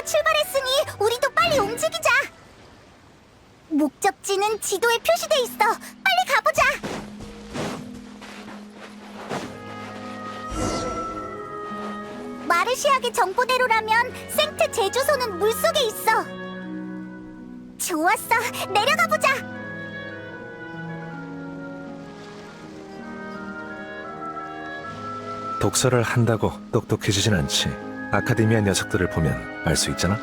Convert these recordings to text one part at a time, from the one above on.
남자가 출발했으니 우리도 빨리 움직이자. 목적지는 지도에 표시돼 있어. 빨리 가보자. 마르시아의 정보대로라면 생트 제주소는 물속에 있어. 좋았어. 내려가 보자. 독서를 한다고 똑똑해지진 않지. 아카데미아 녀석들을 보면 알 수 있잖아.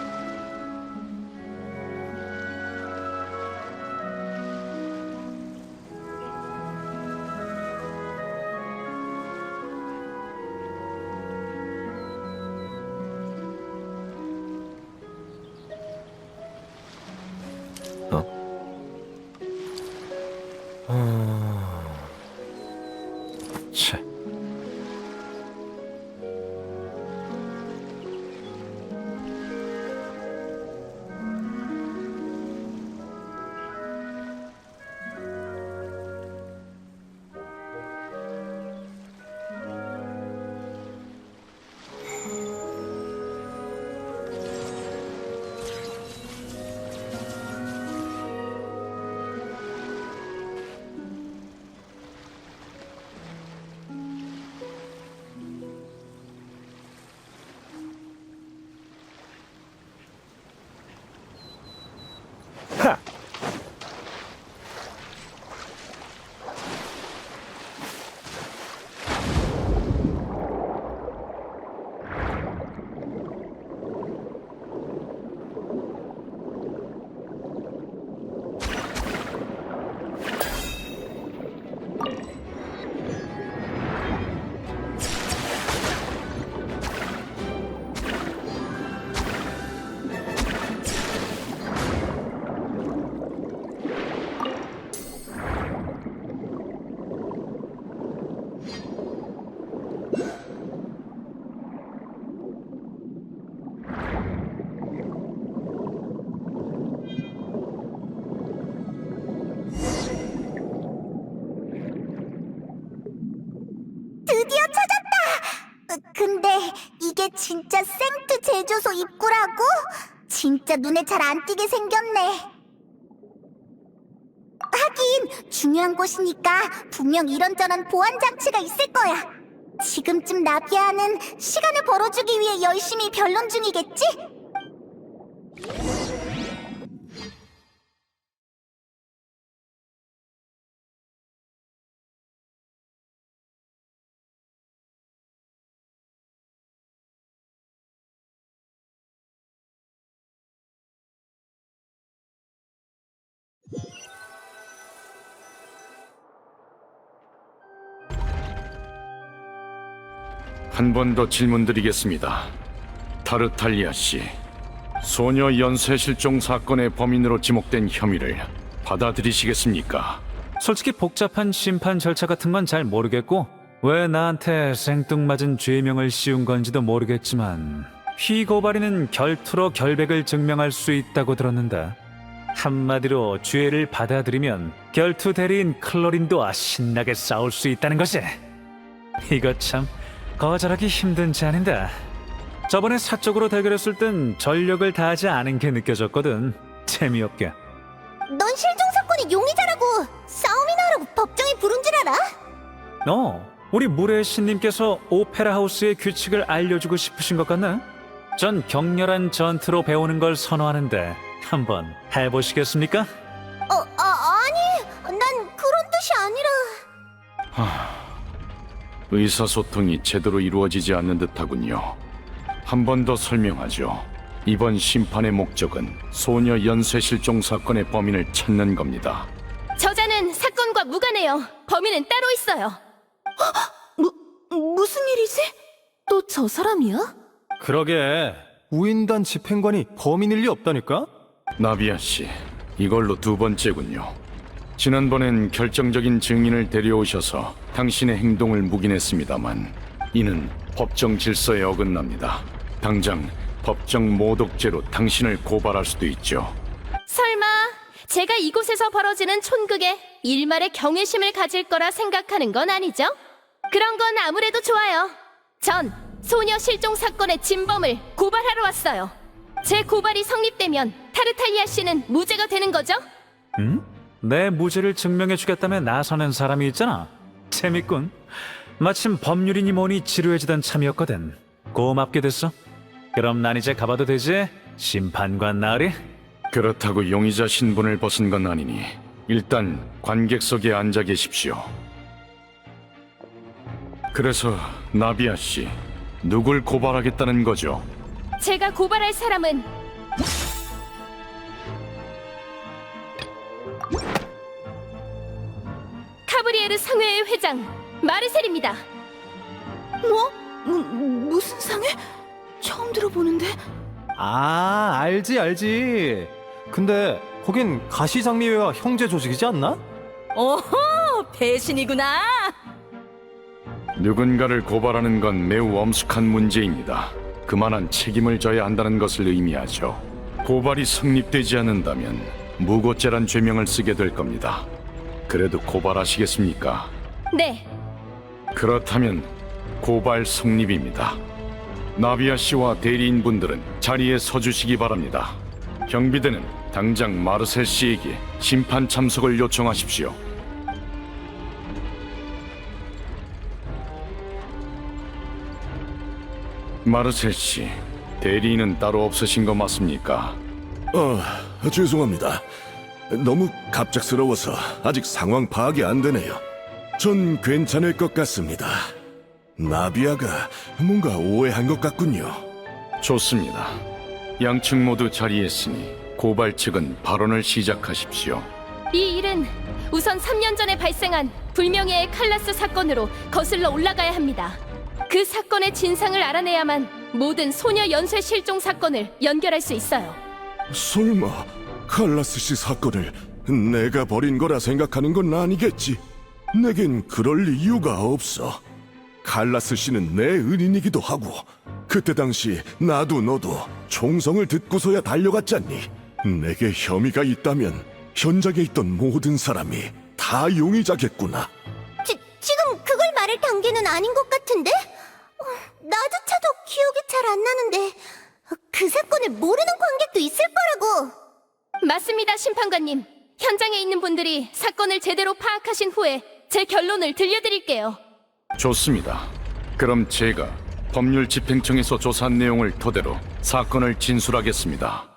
차. 하! 드디어 찾았다! 근데 이게 진짜 생트 제주소 입구라고? 진짜 눈에 잘 안 띄게 생겼네. 하긴 중요한 곳이니까 분명 이런저런 보안 장치가 있을 거야. 지금쯤 나비아는 시간을 벌어주기 위해 열심히 변론 중이겠지? 한 번 더 질문드리겠습니다. 타르탈리아 씨, 소녀 연쇄 실종 사건의 범인으로 지목된 혐의를 받아들이시겠습니까? 솔직히 복잡한 심판 절차 같은 건 잘 모르겠고 왜 나한테 생뚱맞은 죄명을 씌운 건지도 모르겠지만 피고발인은 결투로 결백을 증명할 수 있다고 들었는데 한마디로 죄를 받아들이면 결투 대리인 클로린도와 신나게 싸울 수 있다는 거지. 이거 참 거절하기 힘든 제안인데 저번에 사적으로 대결했을 땐 전력을 다하지 않은 게 느껴졌거든. 재미없게. 넌 실종 사건의 용의자라고! 싸움이나 하라고 법정에 부른 줄 알아? 우리 물의 신님께서 오페라 하우스의 규칙을 알려주고 싶으신 것 같네? 전 격렬한 전투로 배우는 걸 선호하는데 한번 해보시겠습니까? 아니, 난 그런 뜻이 아니라... 의사소통이 제대로 이루어지지 않는 듯하군요. 한 번 더 설명하죠. 이번 심판의 목적은 소녀 연쇄 실종 사건의 범인을 찾는 겁니다. 저자는 사건과 무관해요. 범인은 따로 있어요. 무슨 일이지? 또 저 사람이야? 그러게 우인단 집행관이 범인일 리 없다니까? 나비아 씨, 이걸로 두 번째군요. 지난번엔 결정적인 증인을 데려오셔서 당신의 행동을 묵인했습니다만 이는 법정 질서에 어긋납니다. 당장 법정 모독죄로 당신을 고발할 수도 있죠. 설마 제가 이곳에서 벌어지는 촌극에 일말의 경외심을 가질 거라 생각하는 건 아니죠? 그런 건 아무래도 좋아요. 전 소녀 실종 사건의 진범을 고발하러 왔어요. 제 고발이 성립되면 타르탈리아 씨는 무죄가 되는 거죠? 내 무죄를 증명해주겠다며 나서는 사람이 있잖아. 재밌군. 마침 법률이니 뭐니 지루해지던 참이었거든. 고맙게 됐어. 그럼 난 이제 가봐도 되지? 심판관 나으리? 그렇다고 용의자 신분을 벗은 건 아니니 일단 관객석에 앉아 계십시오. 그래서 나비아 씨, 누굴 고발하겠다는 거죠? 제가 고발할 사람은 카브리에르 상회의 회장 마르셀입니다. 뭐? 무슨 상해? 처음 들어보는데. 아, 알지. 근데 거긴 가시장미회와 형제 조직이지 않나? 오호, 배신이구나. 누군가를 고발하는 건 매우 엄숙한 문제입니다. 그만한 책임을 져야 한다는 것을 의미하죠. 고발이 성립되지 않는다면 무고죄란 죄명을 쓰게 될 겁니다. 그래도 고발하시겠습니까? 네, 그렇다면 고발 성립입니다. 나비아 씨와 대리인분들은 자리에 서주시기 바랍니다. 경비대는 당장 마르셀 씨에게 심판 참석을 요청하십시오. 마르셀 씨, 대리인은 따로 없으신 거 맞습니까? 죄송합니다. 너무 갑작스러워서 아직 상황 파악이 안 되네요. 전 괜찮을 것 같습니다. 나비아가 뭔가 오해한 것 같군요. 좋습니다. 양측 모두 자리에 있으니 고발 측은 발언을 시작하십시오. 이 일은 우선 3년 전에 발생한 불명예의 칼라스 사건으로 거슬러 올라가야 합니다. 그 사건의 진상을 알아내야만 모든 소녀 연쇄 실종 사건을 연결할 수 있어요. 설마 칼라스 씨 사건을 내가 벌인 거라 생각하는 건 아니겠지? 내겐 그럴 이유가 없어. 칼라스 씨는 내 은인이기도 하고 그때 당시 나도 너도 총성을 듣고서야 달려갔잖니. 내게 혐의가 있다면 현장에 있던 모든 사람이 다 용의자겠구나. 지금 그걸 말할 단계는 아닌 것 같은데? 나조차도 기억이 잘 안 나는데 그 사건을 모르는 관객도 있을 거라고. 맞습니다, 심판관님. 현장에 있는 분들이 사건을 제대로 파악하신 후에 제 결론을 들려드릴게요. 좋습니다. 그럼 제가 법률 집행청에서 조사한 내용을 토대로 사건을 진술하겠습니다.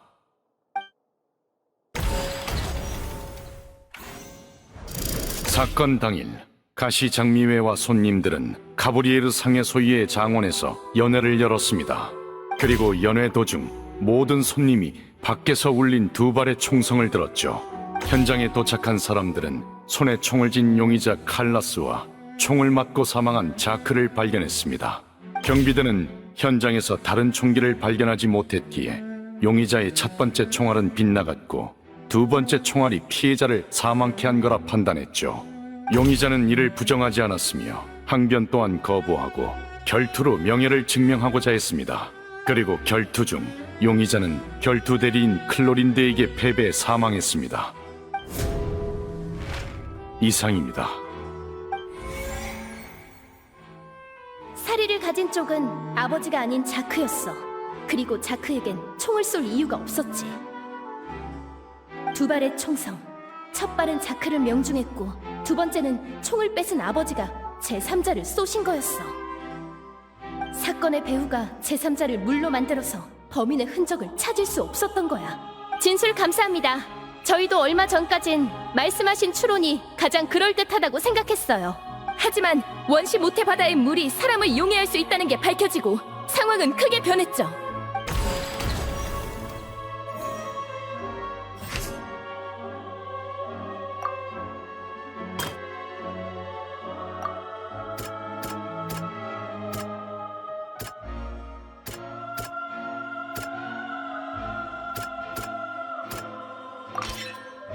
사건 당일 가시장미회와 손님들은 가브리에르 상해 소유의 장원에서 연회를 열었습니다. 그리고 연회 도중 모든 손님이 밖에서 울린 두 발의 총성을 들었죠. 현장에 도착한 사람들은 손에 총을 쥔 용의자 칼라스와 총을 맞고 사망한 자크를 발견했습니다. 경비대는 현장에서 다른 총기를 발견하지 못했기에 용의자의 첫 번째 총알은 빗나갔고 두 번째 총알이 피해자를 사망케 한 거라 판단했죠. 용의자는 이를 부정하지 않았으며 항변 또한 거부하고 결투로 명예를 증명하고자 했습니다. 그리고 결투 중 용의자는 결투 대리인 클로린데에게 패배해 사망했습니다. 이상입니다. 사리를 가진 쪽은 아버지가 아닌 자크였어. 그리고 자크에겐 총을 쏠 이유가 없었지. 두 발의 총성. 첫 발은 자크를 명중했고 두 번째는 총을 뺏은 아버지가 제3자를 쏘신 거였어. 사건의 배후가 제3자를 물로 만들어서 범인의 흔적을 찾을 수 없었던 거야. 진술 감사합니다. 저희도 얼마 전까진 말씀하신 추론이 가장 그럴듯하다고 생각했어요. 하지만 원시 모태 바다의 물이 사람을 용해할 수 있다는 게 밝혀지고 상황은 크게 변했죠.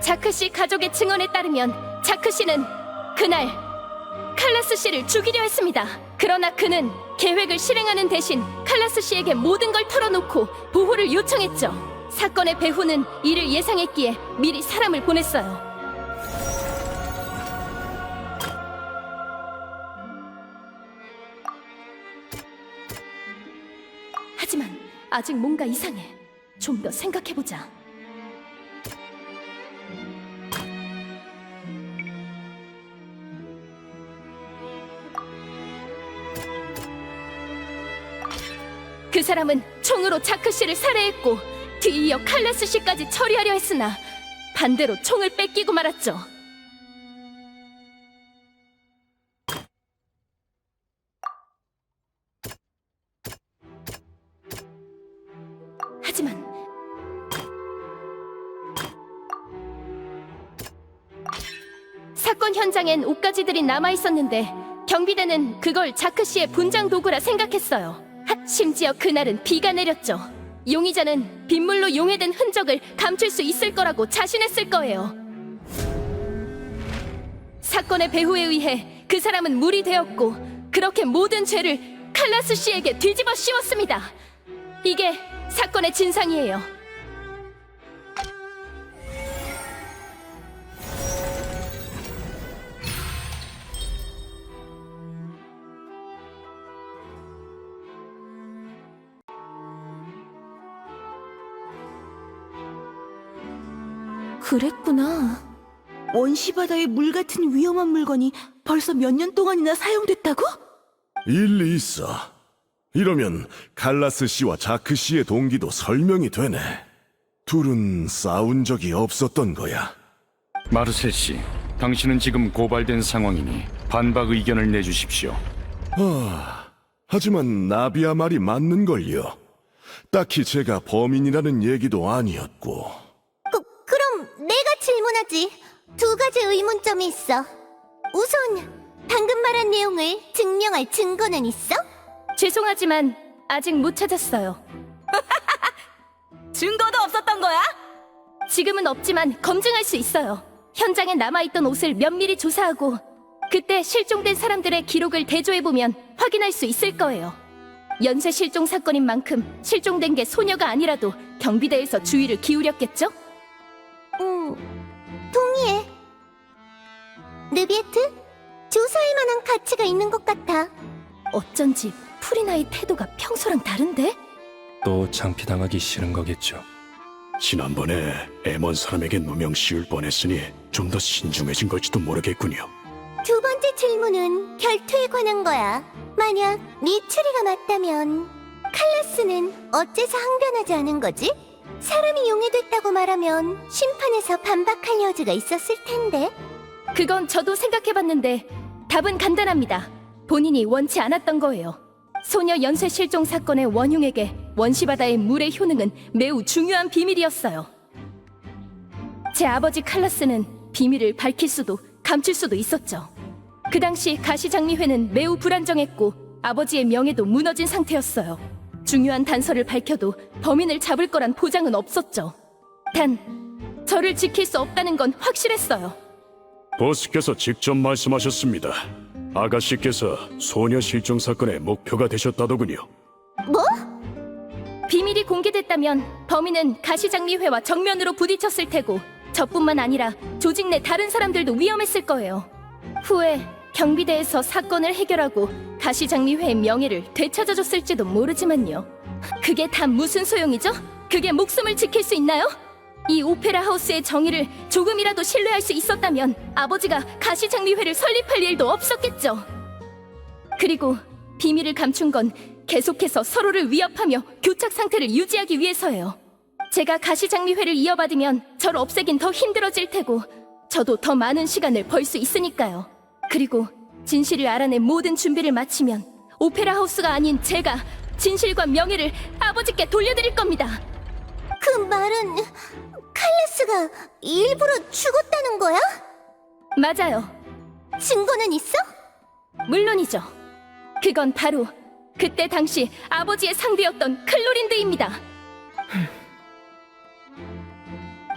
자크 씨 가족의 증언에 따르면 자크 씨는 그날 칼라스 씨를 죽이려 했습니다. 그러나 그는 계획을 실행하는 대신 칼라스 씨에게 모든 걸 털어놓고 보호를 요청했죠. 사건의 배후는 이를 예상했기에 미리 사람을 보냈어요. 하지만 아직 뭔가 이상해. 좀 더 생각해보자. 그 사람은 총으로 자크 씨를 살해했고 뒤이어 칼라스 씨까지 처리하려 했으나 반대로 총을 뺏기고 말았죠. 하지만 사건 현장엔 옷가지들이 남아있었는데 경비대는 그걸 자크 씨의 분장 도구라 생각했어요. 심지어 그날은 비가 내렸죠. 용의자는 빗물로 용해된 흔적을 감출 수 있을 거라고 자신했을 거예요. 사건의 배후에 의해 그 사람은 물이 되었고 그렇게 모든 죄를 칼라스 씨에게 뒤집어 씌웠습니다. 이게 사건의 진상이에요. 그랬구나. 원시바다의 물 같은 위험한 물건이 벌써 몇 년 동안이나 사용됐다고? 일리 있어. 이러면 칼라스 씨와 자크 씨의 동기도 설명이 되네. 둘은 싸운 적이 없었던 거야. 마르셀 씨, 당신은 지금 고발된 상황이니 반박 의견을 내주십시오. 하지만 나비야 말이 맞는걸요. 딱히 제가 범인이라는 얘기도 아니었고. 그럼 내가 질문하지. 두 가지 의문점이 있어. 우선 방금 말한 내용을 증명할 증거는 있어? 죄송하지만 아직 못 찾았어요. 증거도 없었던 거야? 지금은 없지만 검증할 수 있어요. 현장에 남아있던 옷을 면밀히 조사하고 그때 실종된 사람들의 기록을 대조해보면 확인할 수 있을 거예요. 연쇄 실종 사건인 만큼 실종된 게 소녀가 아니라도 경비대에서 주의를 기울였겠죠? 동의해. 느비에트? 조사할 만한 가치가 있는 것 같아. 어쩐지 프리나의 태도가 평소랑 다른데? 또 창피당하기 싫은 거겠죠. 지난번에 애먼 사람에게 누명 씌울 뻔했으니 좀 더 신중해진 걸지도 모르겠군요. 두 번째 질문은 결투에 관한 거야. 만약 네 추리가 맞다면 칼라스는 어째서 항변하지 않은 거지? 사람이 용해됐다고 말하면 심판에서 반박할 여지가 있었을 텐데. 그건 저도 생각해봤는데 답은 간단합니다. 본인이 원치 않았던 거예요. 소녀 연쇄 실종 사건의 원흉에게 원시바다의 물의 효능은 매우 중요한 비밀이었어요. 제 아버지 칼라스는 비밀을 밝힐 수도 감출 수도 있었죠. 그 당시 가시장미회는 매우 불안정했고 아버지의 명예도 무너진 상태였어요. 중요한 단서를 밝혀도 범인을 잡을 거란 보장은 없었죠. 단, 저를 지킬 수 없다는 건 확실했어요. 보스께서 직접 말씀하셨습니다. 아가씨께서 소녀 실종 사건의 목표가 되셨다더군요. 뭐? 비밀이 공개됐다면 범인은 가시장미회와 정면으로 부딪혔을 테고 저뿐만 아니라 조직 내 다른 사람들도 위험했을 거예요. 후에 경비대에서 사건을 해결하고 가시장미회의 명예를 되찾아줬을지도 모르지만요. 그게 다 무슨 소용이죠? 그게 목숨을 지킬 수 있나요? 이 오페라 하우스의 정의를 조금이라도 신뢰할 수 있었다면 아버지가 가시장미회를 설립할 일도 없었겠죠. 그리고 비밀을 감춘 건 계속해서 서로를 위협하며 교착 상태를 유지하기 위해서예요. 제가 가시장미회를 이어받으면 절 없애긴 더 힘들어질 테고 저도 더 많은 시간을 벌 수 있으니까요. 그리고 진실을 알아낸 모든 준비를 마치면 오페라 하우스가 아닌 제가 진실과 명예를 아버지께 돌려드릴 겁니다. 그 말은 칼라스가 일부러 죽었다는 거야? 맞아요. 증거는 있어? 물론이죠. 그건 바로 그때 당시 아버지의 상대였던 클로린드입니다.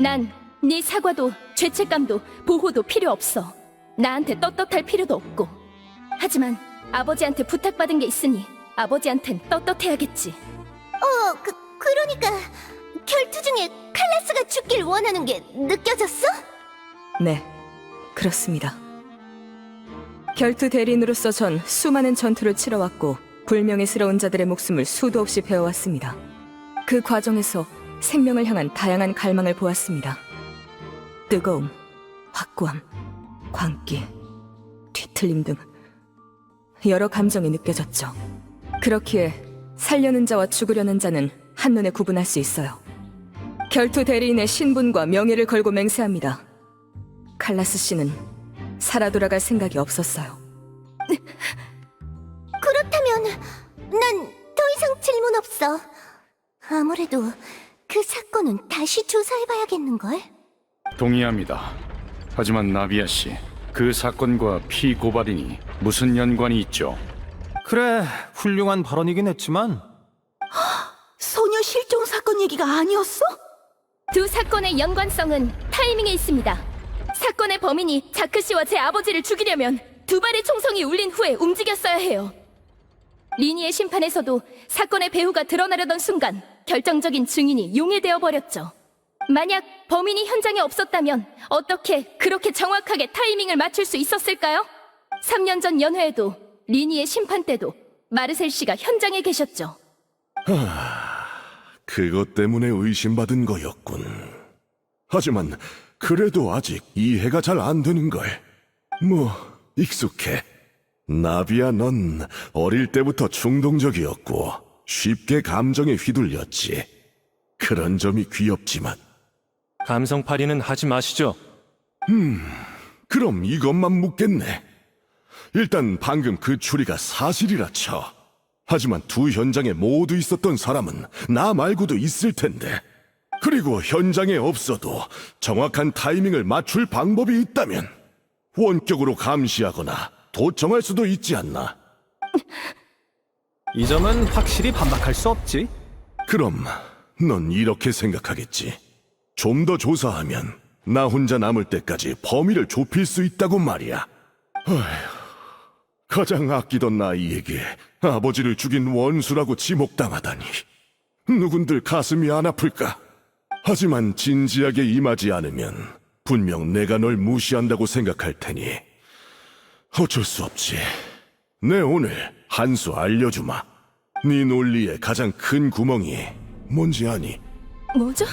난 네 사과도 죄책감도 보호도 필요 없어. 나한테 떳떳할 필요도 없고. 하지만 아버지한테 부탁받은 게 있으니 아버지한텐 떳떳해야겠지. 그러니까 결투 중에 칼라스가 죽길 원하는 게 느껴졌어? 네, 그렇습니다. 결투 대리인으로서 전 수많은 전투를 치러왔고 불명예스러운 자들의 목숨을 수도 없이 베어왔습니다. 그 과정에서 생명을 향한 다양한 갈망을 보았습니다. 뜨거움, 확고함, 광기, 뒤틀림 등 여러 감정이 느껴졌죠. 그렇기에 살려는 자와 죽으려는 자는 한눈에 구분할 수 있어요. 결투 대리인의 신분과 명예를 걸고 맹세합니다. 칼라스 씨는 살아 돌아갈 생각이 없었어요. 그렇다면 난 더 이상 질문 없어. 아무래도 그 사건은 다시 조사해봐야겠는걸? 동의합니다. 하지만 나비아 씨, 그 사건과 피고발인이 무슨 연관이 있죠? 그래, 훌륭한 발언이긴 했지만 소녀 실종 사건 얘기가 아니었어? 두 사건의 연관성은 타이밍에 있습니다. 사건의 범인이 자크 씨와 제 아버지를 죽이려면 두 발의 총성이 울린 후에 움직였어야 해요. 리니의 심판에서도 사건의 배후가 드러나려던 순간 결정적인 증인이 용해되어 버렸죠. 만약 범인이 현장에 없었다면 어떻게 그렇게 정확하게 타이밍을 맞출 수 있었을까요? 3년 전 연회에도 리니의 심판 때도 마르셀 씨가 현장에 계셨죠. 그것 때문에 의심받은 거였군. 하지만 그래도 아직 이해가 잘 안 되는걸. 뭐 익숙해. 나비야, 넌 어릴 때부터 충동적이었고 쉽게 감정에 휘둘렸지. 그런 점이 귀엽지만. 감성팔이는 하지 마시죠. 그럼 이것만 묻겠네. 일단 방금 그 추리가 사실이라 쳐. 하지만 두 현장에 모두 있었던 사람은 나 말고도 있을 텐데. 그리고 현장에 없어도 정확한 타이밍을 맞출 방법이 있다면 원격으로 감시하거나 도청할 수도 있지 않나? 이 점은 확실히 반박할 수 없지. 그럼 넌 이렇게 생각하겠지. 좀 더 조사하면 나 혼자 남을 때까지 범위를 좁힐 수 있다고 말이야. 어휴, 가장 아끼던 나이에게 아버지를 죽인 원수라고 지목당하다니. 누군들 가슴이 안 아플까? 하지만 진지하게 임하지 않으면 분명 내가 널 무시한다고 생각할 테니 어쩔 수 없지. 내 오늘 한 수 알려주마. 네 논리의 가장 큰 구멍이 뭔지 아니? 뭐죠?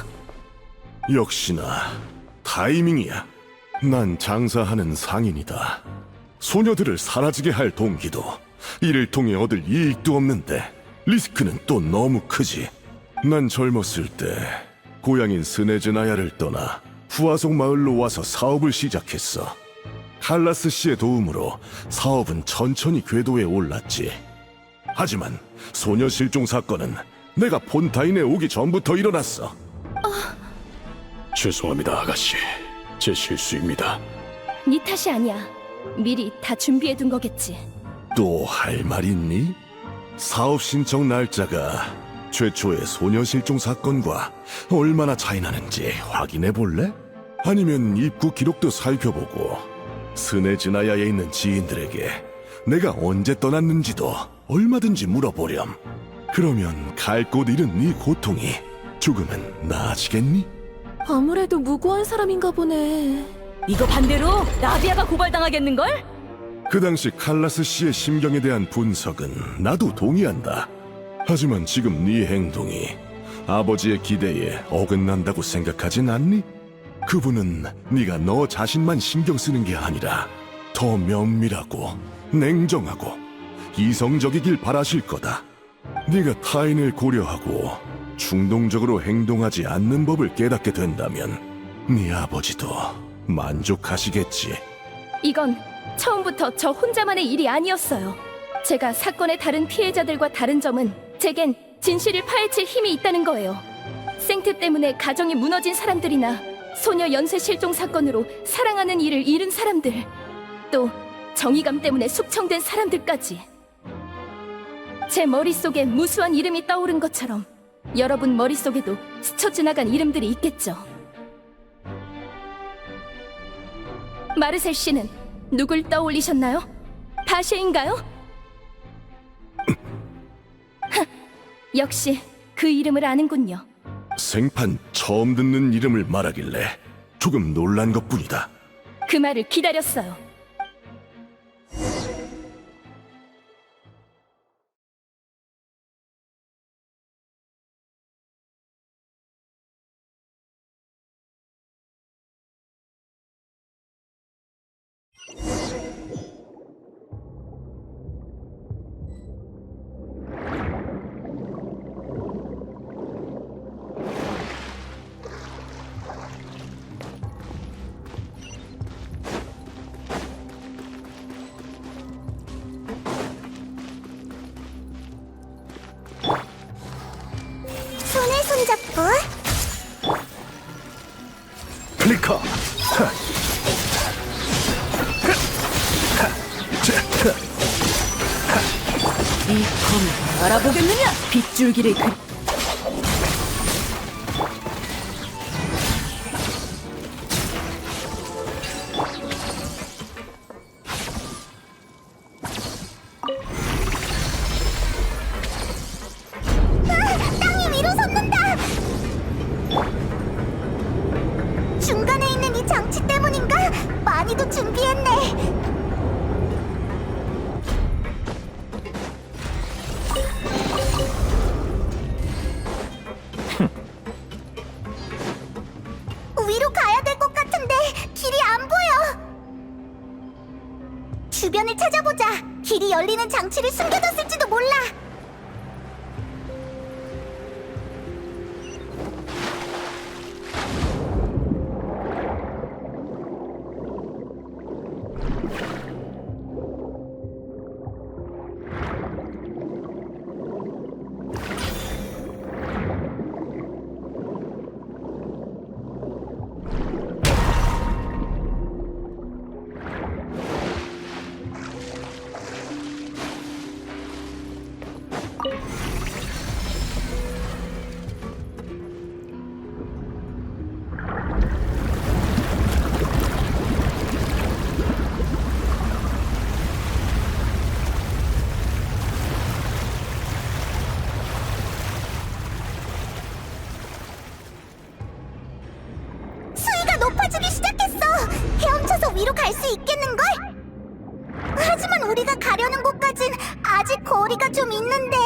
역시나 타이밍이야. 난 장사하는 상인이다. 소녀들을 사라지게 할 동기도 이를 통해 얻을 이익도 없는데 리스크는 또 너무 크지. 난 젊었을 때 고향인 스네즈나야를 떠나 후아속 마을로 와서 사업을 시작했어. 칼라스 씨의 도움으로 사업은 천천히 궤도에 올랐지. 하지만 소녀 실종 사건은 내가 폰타인에 오기 전부터 일어났어. 죄송합니다, 아가씨. 제 실수입니다. 네 탓이 아니야. 미리 다 준비해둔 거겠지. 또 할 말 있니? 사업 신청 날짜가 최초의 소녀 실종 사건과 얼마나 차이 나는지 확인해 볼래? 아니면 입구 기록도 살펴보고 스네즈나야에 있는 지인들에게 내가 언제 떠났는지도 얼마든지 물어보렴. 그러면 갈 곳 잃은 네 고통이 조금은 나아지겠니? 아무래도 무고한 사람인가 보네. 이거 반대로 나비아가 고발당하겠는걸? 그 당시 칼라스 씨의 심경에 대한 분석은 나도 동의한다. 하지만 지금 네 행동이 아버지의 기대에 어긋난다고 생각하진 않니? 그분은 네가 너 자신만 신경 쓰는 게 아니라 더 면밀하고 냉정하고 이성적이길 바라실 거다. 네가 타인을 고려하고 충동적으로 행동하지 않는 법을 깨닫게 된다면 네 아버지도 만족하시겠지. 이건 처음부터 저 혼자만의 일이 아니었어요. 제가 사건의 다른 피해자들과 다른 점은 제겐 진실을 파헤칠 힘이 있다는 거예요. 생트 때문에 가정이 무너진 사람들이나 소녀 연쇄 실종 사건으로 사랑하는 이를 잃은 사람들, 또 정의감 때문에 숙청된 사람들까지. 제 머릿속에 무수한 이름이 떠오른 것처럼 여러분 머릿속에도 스쳐 지나간 이름들이 있겠죠. 마르셀 씨는 누굴 떠올리셨나요? 바쉐인가요? 역시 그 이름을 아는군요. 생판 처음 듣는 이름을 말하길래 조금 놀란 것뿐이다. 그 말을 기다렸어요. 손 잡고. 플리커. 이 검을 알아보겠느냐? 빗줄기를 그 땅이 위로 솟는다! 중간에 있는 이 장치 때문인가? 많이도 준비했네. 위로 가야 될 것 같은데 길이 안 보여. 주변을 찾아보자. 길이 열리는 장치를 숨겨뒀을지도 몰라. 수위가 높아지기 시작했어. 헤엄쳐서 위로 갈 수 있겠는걸? 하지만 우리가 가려는 곳까진 아직 거리가 좀 있는데.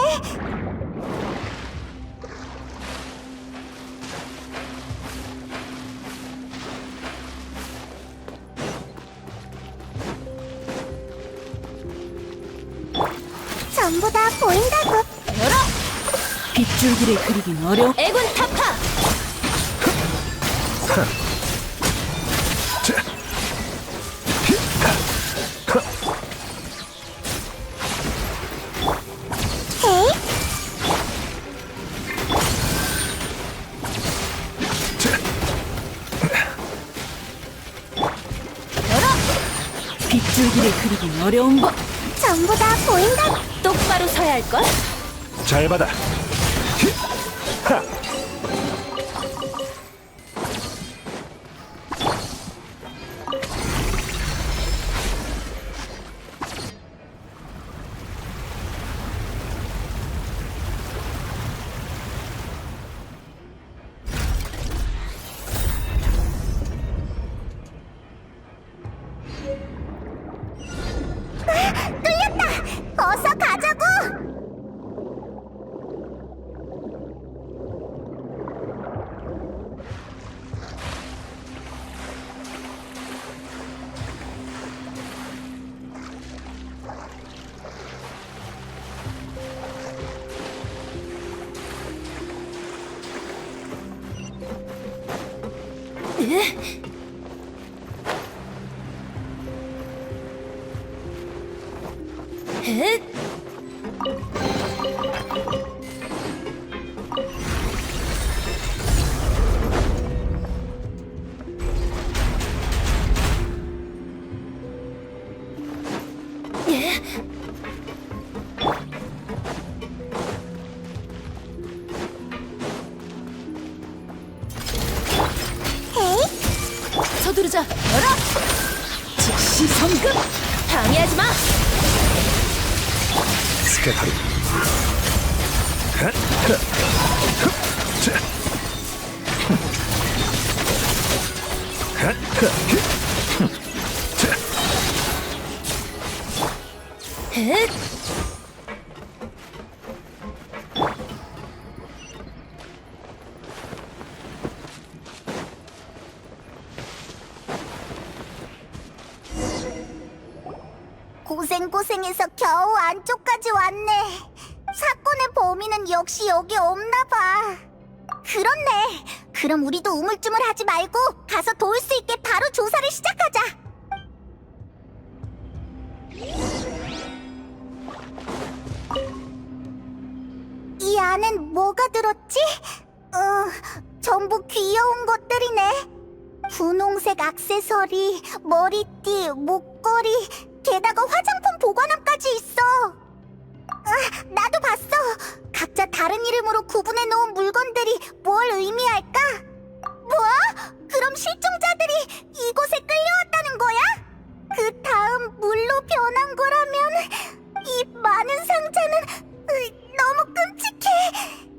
전부 다 보인다고. 열어! 빗줄기를 그리긴 어려워. 애군 타파! 에이? 빗줄기를 그리긴 어려운 법. 전부 다 보인다. 똑바로 서야 할걸? 잘 받아. 뚫렸다. 어서 가자고. 서두르자. 열어! 즉시 성급! 방해하지 마! 스케타리. 고생고생해서 겨우 안쪽까지 왔네. 사건의 범인은 역시 여기 없나 봐. 그렇네. 그럼 우리도 우물쭈물하지 말고 가서 도울 수 있게 바로 조사를 시작하자. 이 안엔 뭐가 들었지? 전부 귀여운 것들이네. 분홍색 액세서리, 머리띠, 목걸이, 게다가 화장품 보관함까지 있어. 나도 봤어. 각자 다른 이름으로 구분해 놓은 물건들이 뭘 의미할까? 뭐? 그럼 실종자들이 이곳에 끌려왔다는 거야? 그 다음 물로 변한 거라면 이 많은 상자는 너무 끔찍해.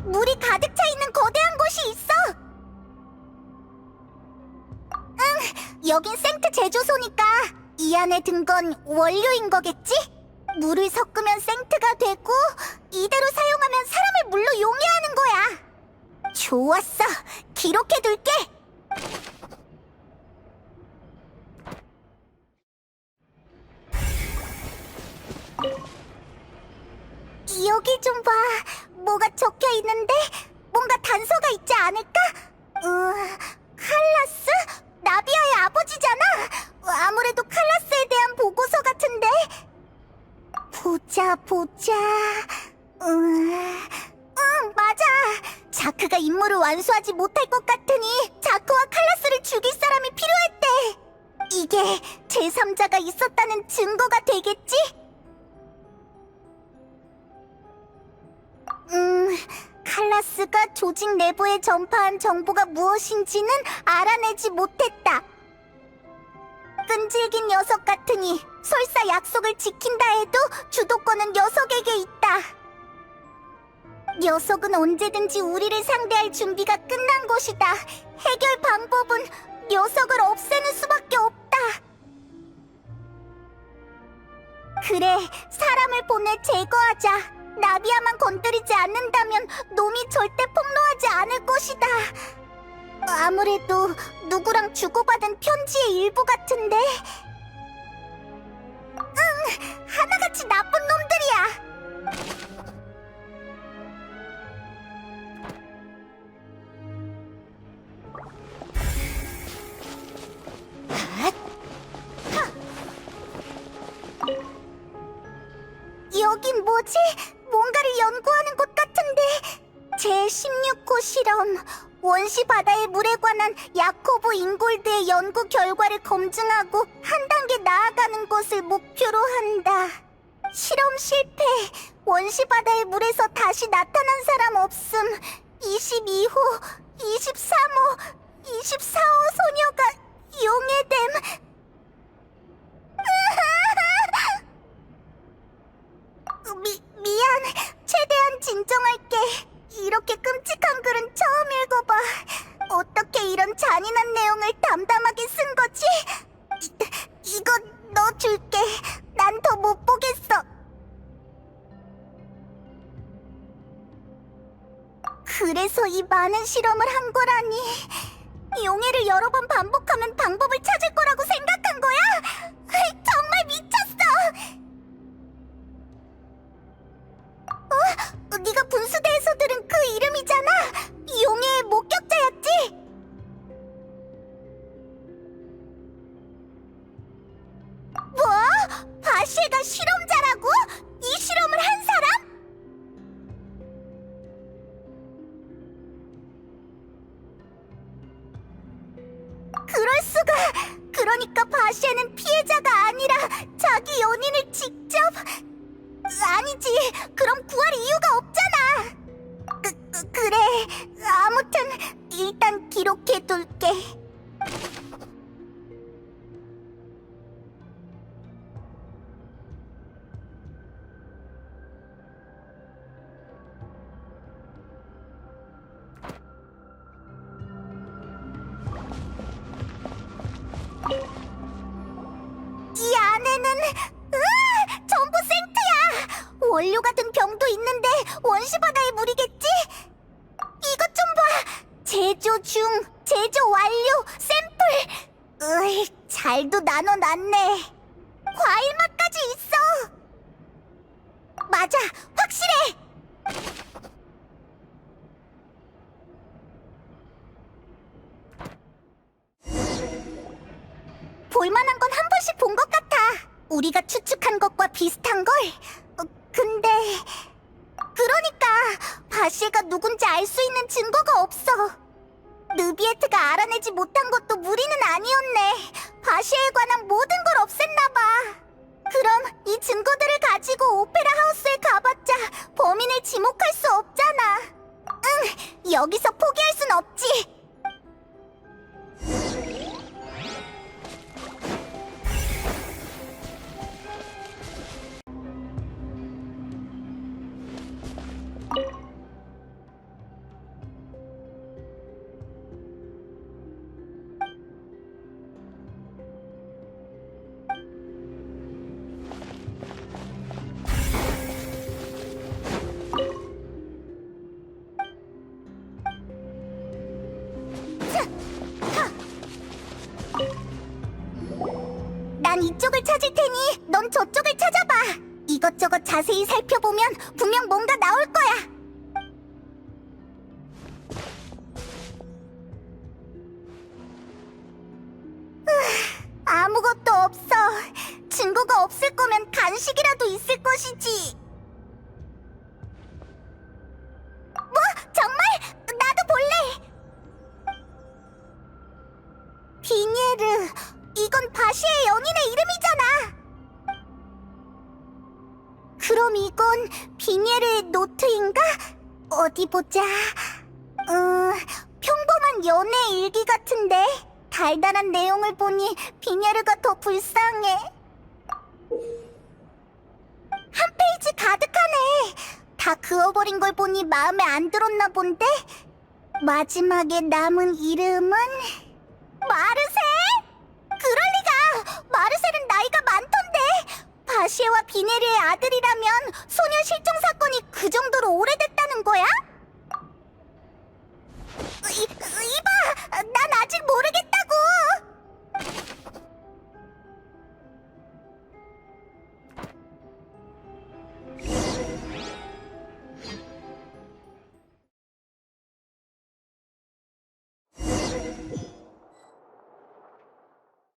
물이 가득 차 있는 거대한 곳이 있어. 응, 여긴 생트 제조소니까 이 안에 든 건 원료인 거겠지? 물을 섞으면 생트가 되고 이대로 사용하면 사람을 물로 용해하는 거야. 좋았어, 기록해둘게. 여기 좀 봐. 뭐가 적혀 있는데 뭔가 단서가 있지 않을까? 칼라스? 나비아의 아버지잖아. 아무래도 칼라스에 대한 보고서 같은데. 보자. 맞아. 자크가 임무를 완수하지 못할 것 같으니 자크와 칼라스를 죽일 사람이 필요했대. 이게 제3자가 있었다는 증거가 되겠지? 칼라스가 조직 내부에 전파한 정보가 무엇인지는 알아내지 못했다. 끈질긴 녀석 같으니 설사 약속을 지킨다 해도 주도권은 녀석에게 있다. 녀석은 언제든지 우리를 상대할 준비가 끝난 것이다. 해결 방법은 녀석을 없애는 수밖에 없다. 그래, 사람을 보내 제거하자. 나비아만 건드리지 않는다면 놈이 절대 폭로하지 않을 것이다. 아무래도 누구랑 주고받은 편지의 일부 같은데. 하나같이 나쁜 놈들이야. 여긴 뭐지? 뭔가를 연구하는 곳 같은데. 제16호 실험. 원시 바다의 물에 관한 야코보 잉골드의 연구 결과를 검증하고 한 단계 나아가는 것을 목표로 한다. 실험 실패. 원시 바다의 물에서 다시 나타난 사람 없음. 22호, 23호, 24호 소녀가 용해됨. 미안. 최대한 진정할게. 이렇게 끔찍한 글은 처음 읽어봐. 어떻게 이런 잔인한 내용을 담담하게 쓴 거지? 이거 너 줄게. 난 더 못 보겠어. 그래서 이 많은 실험을 한 거라니. 용해를 여러 번 반복하면 방법을 찾을 거라고 생각한 거야? 정말 미쳤어. 네가 분수대에서 들은 그 이름이잖아. 용해의 목격자였지? 뭐? 바시에가 실험자라고? 이 실험을 한 사람? 그럴 수가. 그러니까 바시에는 피해자가 아니라 자기 연인을 직접... 아니지. 그럼 구할 이유가 없잖아. 그래. 아무튼 일단 기록해둘게. 이 안에는 전부 생트야. 원료가 든 병도 있는데 원시바다의 물이겠지? 이것 좀 봐. 제조 중, 제조 완료, 샘플. 잘도 나눠놨네. 과일 맛까지 있어. 맞아, 확실해. 볼만한 건 한 번씩 본 것 같아. 우리가 추측한 것과 비슷한 걸. 근데 그러니까 바시가 누군지 알 수 있는 증거가 없어. 느비에트가 알아내지 못한 것도 무리는 아니었네. 바시에 관한 모든 걸 없앴나 봐. 그럼 이 증거들을 가지고 오페라 하우스에 가봤자 범인을 지목할 수 없잖아. 응, 여기서 포기할 순 없지. 난 이쪽을 찾을 테니 넌 저쪽을 찾아봐. 이것저것 자세히 살펴보면 분명 뭔가 나올 거야. 아무것도 없어. 증거가 없을 거면 간식이라도 있을 것이지. 뭐? 정말? 나도 볼래. 비니에르, 이건 바시의 연인의 이름이잖아. 그럼 이건 비니에르의 노트인가? 어디 보자. 평범한 연애 일기 같은데 달달한 내용을 보니 비니에르가 더 불쌍해. 한 페이지 가득하네. 다 그어버린 걸 보니 마음에 안 들었나 본데? 마지막에 남은 이름은 마르셀? 그럴 리가! 마르셀은 나이가 많던데! 바시에와 비네르의 아들이라면 소녀 실종 사건이 그 정도로 오래됐다는 거야? 이봐! 난 아직 모르겠다고!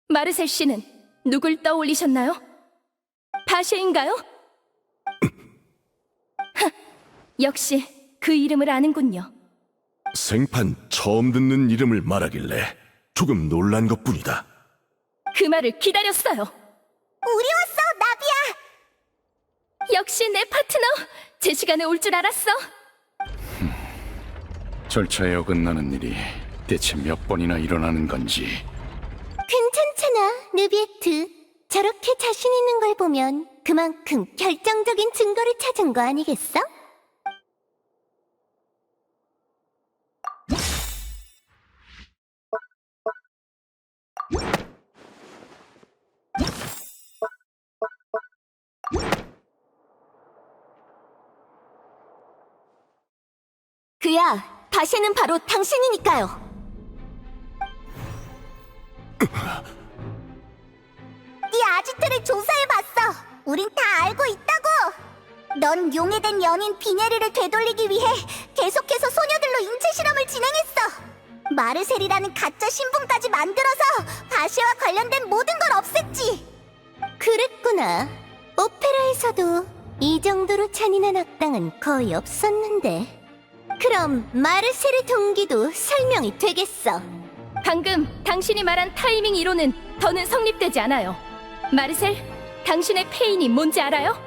마르셀 씨는 누굴 떠올리셨나요? 바시인가요? 역시 그 이름을 아는군요. 생판 처음 듣는 이름을 말하길래 조금 놀란 것뿐이다. 그 말을 기다렸어요. 우리 왔어, 나비야! 역시 내 파트너! 제 시간에 올 줄 알았어. 절차에 어긋나는 일이 대체 몇 번이나 일어나는 건지. 괜찮잖아, 느비에트. 저렇게 자신 있는 걸 보면 그만큼 결정적인 증거를 찾은 거 아니겠어? 그야, 바시는 바로 당신이니까요. 네 아지트를 조사해봤어. 우린 다 알고 있다고. 넌 용해된 연인 비네르를 되돌리기 위해 계속해서 소녀들로 인체 실험을 진행했어. 마르셀이라는 가짜 신분까지 만들어서 바시와 관련된 모든 걸 없앴지. 그랬구나. 오페라에서도 이 정도로 잔인한 악당은 거의 없었는데. 그럼 마르셀의 동기도 설명이 되겠어. 방금 당신이 말한 타이밍 이론은 더는 성립되지 않아요. 마르셀, 당신의 페인이 뭔지 알아요?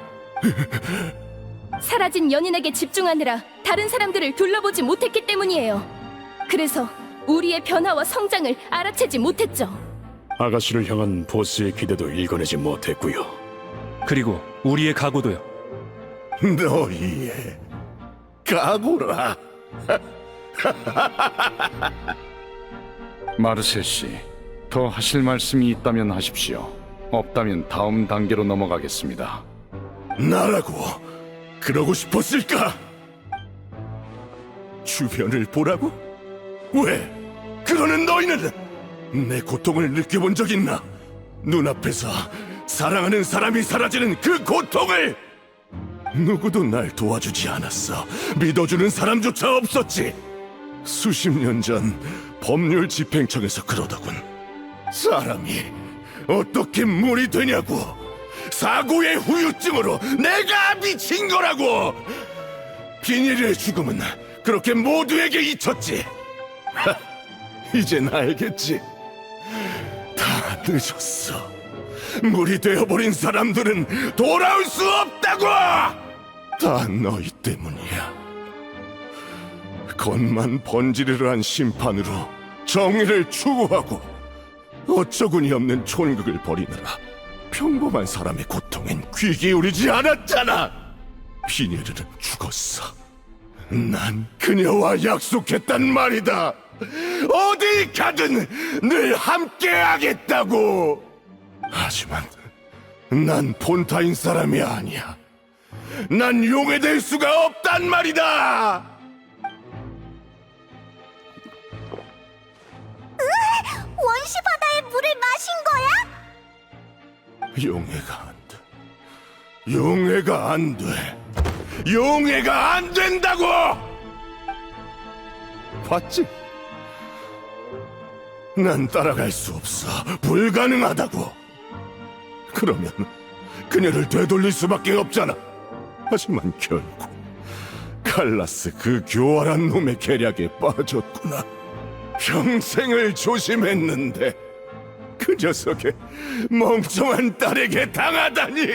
사라진 연인에게 집중하느라 다른 사람들을 둘러보지 못했기 때문이에요. 그래서 우리의 변화와 성장을 알아채지 못했죠. 아가씨를 향한 보스의 기대도 읽어내지 못했고요. 그리고 우리의 각오도요. 너희의 각오라. 마르셀 씨, 더 하실 말씀이 있다면 하십시오. 없다면 다음 단계로 넘어가겠습니다. 나라고 그러고 싶었을까? 주변을 보라고? 왜? 그러는 너희는 내 고통을 느껴본 적 있나? 눈앞에서 사랑하는 사람이 사라지는 그 고통을! 누구도 날 도와주지 않았어. 믿어주는 사람조차 없었지. 수십 년 전 법률 집행청에서 그러더군. 사람이 어떻게 물이 되냐고. 사고의 후유증으로 내가 미친 거라고. 비닐의 죽음은 그렇게 모두에게 잊혔지. 이젠 알겠지. 다 늦었어. 물이 되어버린 사람들은 돌아올 수 없다고! 다 너희 때문이야. 겉만 번지르르 한 심판으로 정의를 추구하고 어처구니 없는 촌극을 벌이느라 평범한 사람의 고통엔 귀 기울이지 않았잖아. 비닐은 죽었어. 난 그녀와 약속했단 말이다. 어디 가든 늘 함께하겠다고. 하지만 난 폰타인 사람이 아니야. 난 용해될 수가 없단 말이다. 원시 바다의 물을 마신 거야? 용해가 안 돼. 용해가 안 돼. 용해가 안 된다고! 봤지? 난 따라갈 수 없어. 불가능하다고. 그러면 그녀를 되돌릴 수밖에 없잖아. 하지만 결국 칼라스 그 교활한 놈의 계략에 빠졌구나. 평생을 조심했는데 그 녀석의 멍청한 딸에게 당하다니.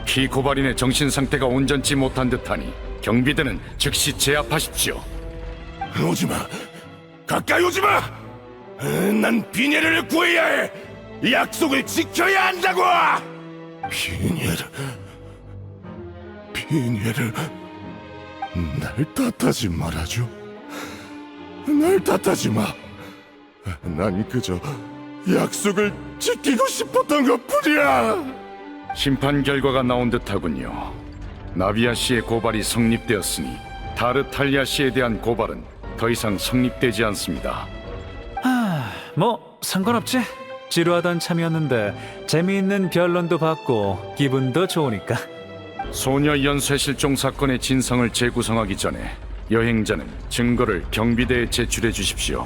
피고발인의 정신 상태가 온전치 못한 듯하니 경비대는 즉시 제압하십시오. 오지마. 가까이 오지마. 난 비닐을 구해야 해. 약속을 지켜야 한다고. 비닐을 날 탓하지 말아줘. 날 탓하지 마. 난 그저 약속을 지키고 싶었던 것뿐이야. 심판 결과가 나온 듯하군요. 나비아 씨의 고발이 성립되었으니 타르탈리아 씨에 대한 고발은 더 이상 성립되지 않습니다. 뭐 상관없지. 지루하던 참이었는데 재미있는 변론도 받고 기분도 좋으니까. 소녀 연쇄 실종 사건의 진상을 재구성하기 전에 여행자는 증거를 경비대에 제출해 주십시오.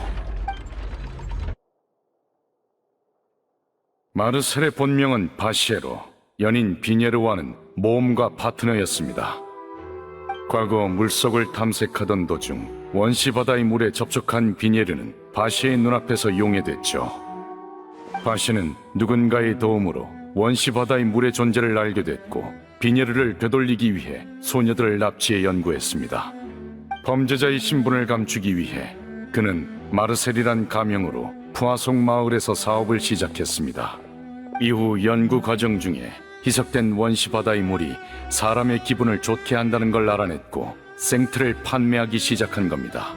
마르셀의 본명은 바시에로, 연인 비녜르와는 모험가 파트너였습니다. 과거 물속을 탐색하던 도중 원시 바다의 물에 접촉한 비녜르는 바시의 눈앞에서 용해됐죠. 바시는 누군가의 도움으로 원시 바다의 물의 존재를 알게 됐고 비녜르를 되돌리기 위해 소녀들을 납치해 연구했습니다. 범죄자의 신분을 감추기 위해 그는 마르셀이란 가명으로 푸아송 마을에서 사업을 시작했습니다. 이후 연구 과정 중에 희석된 원시 바다의 물이 사람의 기분을 좋게 한다는 걸 알아냈고 생트를 판매하기 시작한 겁니다.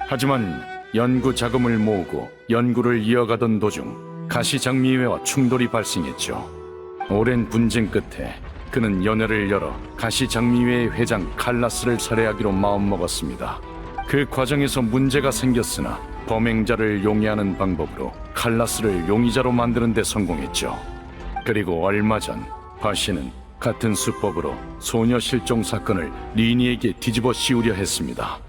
하지만 연구 자금을 모으고 연구를 이어가던 도중 가시장미회와 충돌이 발생했죠. 오랜 분쟁 끝에 그는 연회를 열어 가시장미회의 회장 칼라스를 살해하기로 마음먹었습니다. 그 과정에서 문제가 생겼으나 범행자를 용해하는 방법으로 칼라스를 용의자로 만드는 데 성공했죠. 그리고 얼마 전 바시는 같은 수법으로 소녀 실종 사건을 리니에게 뒤집어 씌우려 했습니다.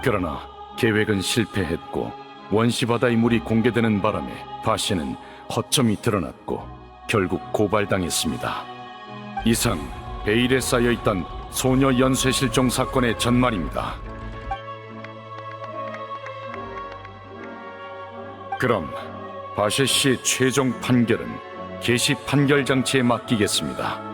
그러나 계획은 실패했고 원시 바다의 물이 공개되는 바람에 바시는 허점이 드러났고 결국 고발당했습니다. 이상 베일에 쌓여있던 소녀 연쇄 실종 사건의 전말입니다. 그럼 바시 씨의 최종 판결은 개시 판결 장치에 맡기겠습니다.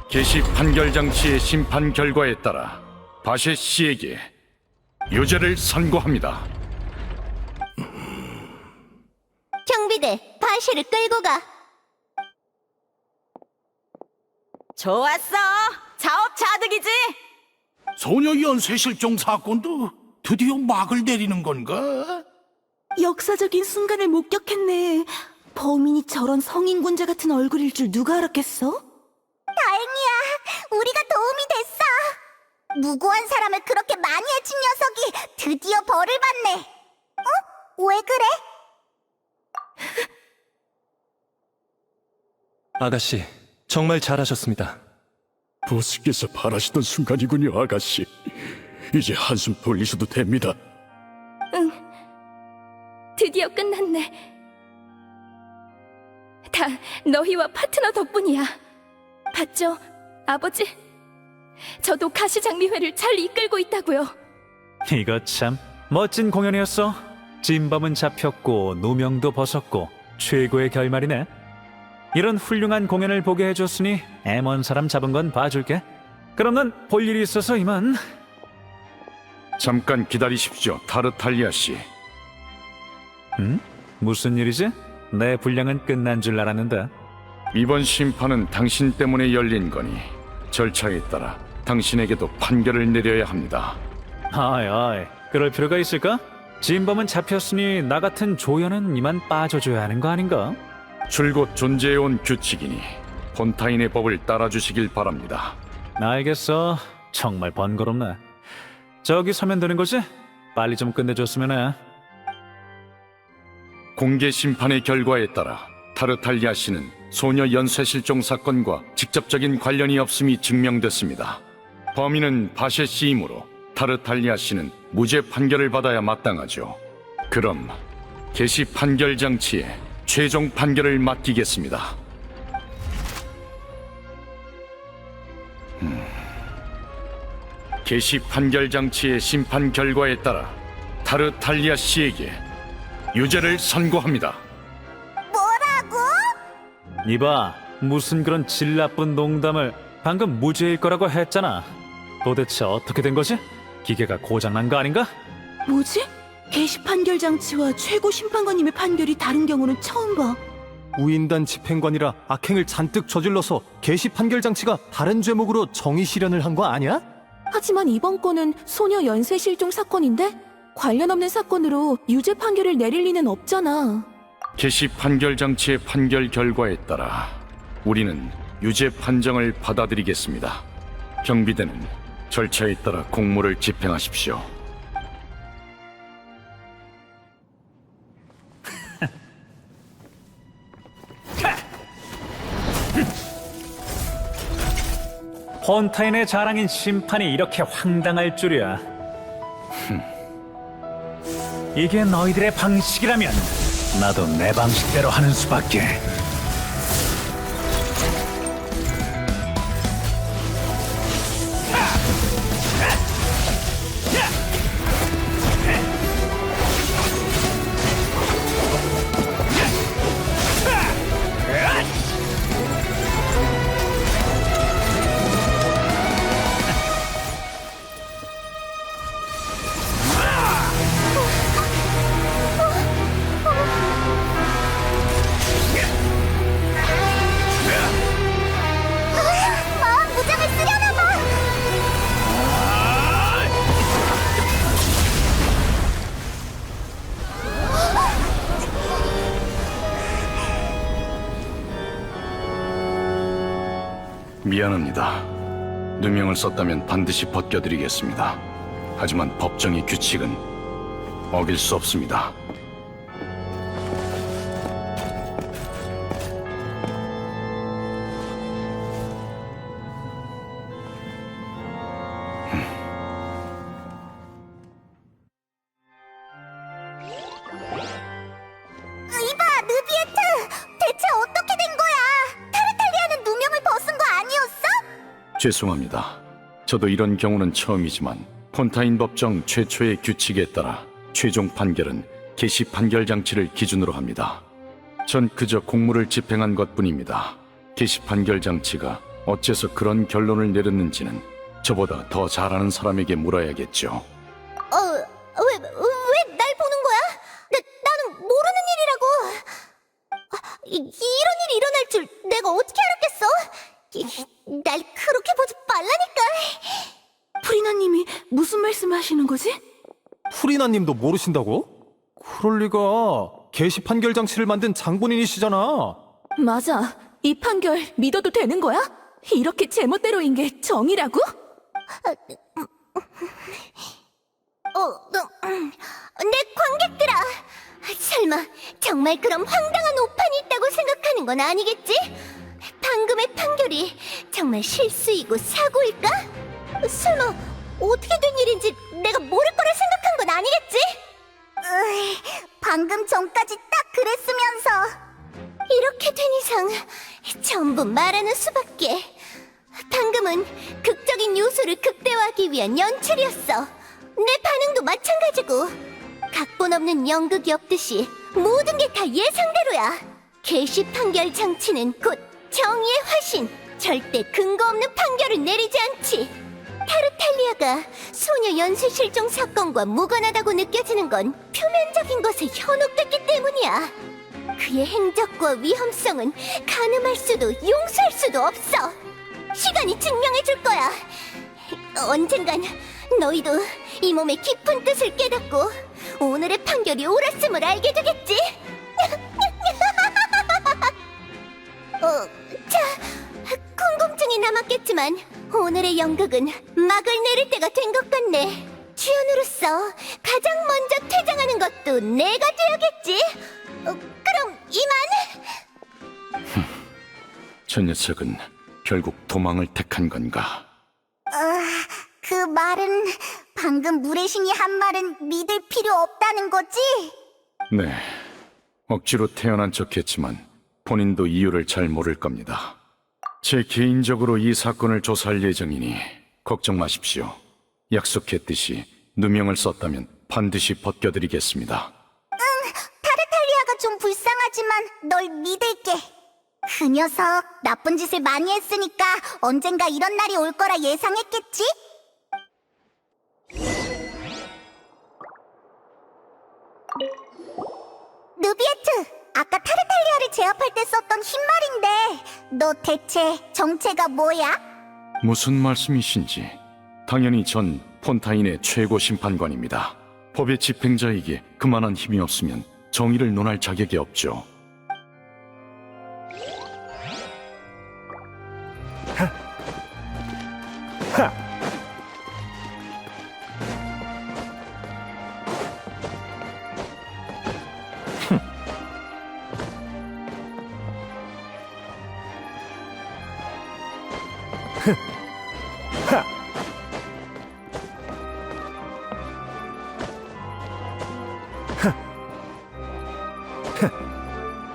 개시 판결 장치의 심판 결과에 따라 바시 씨에게 유죄를 선고합니다. 경비대, 바시를 끌고 가. 좋았어. 자업자득이지. 소녀 연쇄 실종 사건도 드디어 막을 내리는 건가? 역사적인 순간을 목격했네. 범인이 저런 성인군자 같은 얼굴일 줄 누가 알았겠어? 다행이야. 우리가 도움이 됐어. 무고한 사람을 그렇게 많이 해친 녀석이 드디어 벌을 받네. 어? 왜 그래? 아가씨, 정말 잘하셨습니다. 보스께서 바라시던 순간이군요, 아가씨. 이제 한숨 돌리셔도 됩니다. 응, 드디어 끝났네. 다 너희와 파트너 덕분이야. 봤죠, 아버지? 저도 가시장미회를 잘 이끌고 있다고요. 이거 참 멋진 공연이었어. 진범은 잡혔고 누명도 벗었고 최고의 결말이네. 이런 훌륭한 공연을 보게 해줬으니 M1 사람 잡은 건 봐줄게. 그럼 난 볼 일이 있어서 이만. 잠깐 기다리십시오, 타르탈리아 씨. 응? 무슨 일이지? 내 분량은 끝난 줄 알았는데. 이번 심판은 당신 때문에 열린 거니 절차에 따라 당신에게도 판결을 내려야 합니다. 아이, 그럴 필요가 있을까? 진범은 잡혔으니 나 같은 조연은 이만 빠져줘야 하는 거 아닌가? 줄곧 존재해온 규칙이니 폰타인의 법을 따라주시길 바랍니다. 알겠어. 정말 번거롭네. 저기 서면 되는 거지? 빨리 좀 끝내줬으면 해. 공개 심판의 결과에 따라 타르탈리아 씨는 소녀 연쇄 실종 사건과 직접적인 관련이 없음이 증명됐습니다. 범인은 바셰 씨이므로 타르탈리아 씨는 무죄 판결을 받아야 마땅하죠. 그럼 개시 판결 장치에 최종 판결을 맡기겠습니다. 개시 판결 장치의 심판 결과에 따라 타르탈리아 씨에게 유죄를 선고합니다. 뭐라고? 이봐, 무슨 그런 질 나쁜 농담을. 방금 무죄일 거라고 했잖아. 도대체 어떻게 된 거지? 기계가 고장난 거 아닌가? 뭐지? 개시 판결 장치와 최고 심판관님의 판결이 다른 경우는 처음 봐. 우인단 집행관이라 악행을 잔뜩 저질러서 개시 판결 장치가 다른 죄목으로 정의 실현을 한 거 아니야? 하지만 이번 건은 소녀 연쇄 실종 사건인데 관련 없는 사건으로 유죄 판결을 내릴 리는 없잖아. 개시 판결 장치의 판결 결과에 따라 우리는 유죄 판정을 받아들이겠습니다. 경비대는 절차에 따라 공무를 집행하십시오. 폰타인의 자랑인 심판이 이렇게 황당할 줄이야. 이게 너희들의 방식이라면 나도 내 방식대로 하는 수밖에. 무장을 쓰려나 봐. 미안합니다. 누명을 썼다면 반드시 벗겨드리겠습니다. 하지만 법정의 규칙은 어길 수 없습니다. 이봐, 느비에트! 대체 어떻게 된 거야? 타르탈리아는 누명을 벗은 거 아니었어? 죄송합니다. 저도 이런 경우는 처음이지만 폰타인 법정 최초의 규칙에 따라 최종 판결은 개시 판결 장치를 기준으로 합니다. 전 그저 공무를 집행한 것뿐입니다. 개시 판결 장치가 어째서 그런 결론을 내렸는지는 저보다 더 잘 아는 사람에게 물어야겠죠. 왜 날 보는 거야? 나는 모르는 일이라고. 이런 일이 일어날 줄 내가 어떻게 알았겠어? 날 그렇게 보지 말라니까. 프리나님이 무슨 말씀을 하시는 거지? 프리나님도 모르신다고? 그럴 리가. 개시 판결 장치를 만든 장본인이시잖아. 맞아. 이 판결 믿어도 되는 거야? 이렇게 제멋대로인 게 정의라고? 내 관객들아! 설마 정말 그럼 황당한 오판이 있다고 생각하는 건 아니겠지? 방금의 판결이 정말 실수이고 사고일까? 설마 어떻게 된 일인지 내가 모를 거라 생각한 건 아니겠지? 방금 전까지 딱 그랬으면서 이렇게 된 이상 전부 말하는 수밖에. 방금은 극적인 요소를 극대화하기 위한 연출이었어. 내 반응도 마찬가지고. 각본 없는 연극이 없듯이 모든 게 다 예상대로야. 개시 판결 장치는 곧 정의의 화신. 절대 근거 없는 판결을 내리지 않지. 타르탈리아가 소녀 연쇄 실종 사건과 무관하다고 느껴지는 건 표면적인 것에 현혹됐기 때문이야. 그의 행적과 위험성은 가늠할 수도 용서할 수도 없어. 시간이 증명해줄 거야. 언젠간 너희도 이 몸의 깊은 뜻을 깨닫고 오늘의 판결이 옳았음을 알게 되겠지. 자, 궁금증이 남았겠지만 오늘의 연극은 막을 내릴 때가 된 것 같네. 주연으로서 가장 먼저 퇴장하는 것도 내가 되어야겠지. 그럼 이만. 저 녀석은 결국 도망을 택한 건가? 그 말은 방금 무례신이 한 말은 믿을 필요 없다는 거지? 네, 억지로 태어난 척했지만 본인도 이유를 잘 모를 겁니다. 제 개인적으로 이 사건을 조사할 예정이니 걱정 마십시오. 약속했듯이 누명을 썼다면 반드시 벗겨드리겠습니다. 타르탈리아가 좀 불쌍하지만 널 믿을게. 그 녀석 나쁜 짓을 많이 했으니까 언젠가 이런 날이 올 거라 예상했겠지? 누비에트, 아까 타르탈리아를 제압할 때 썼던 흰말인데 너 대체 정체가 뭐야? 무슨 말씀이신지. 당연히 전 폰타인의 최고 심판관입니다. 법의 집행자에게 그만한 힘이 없으면 정의를 논할 자격이 없죠. 흥!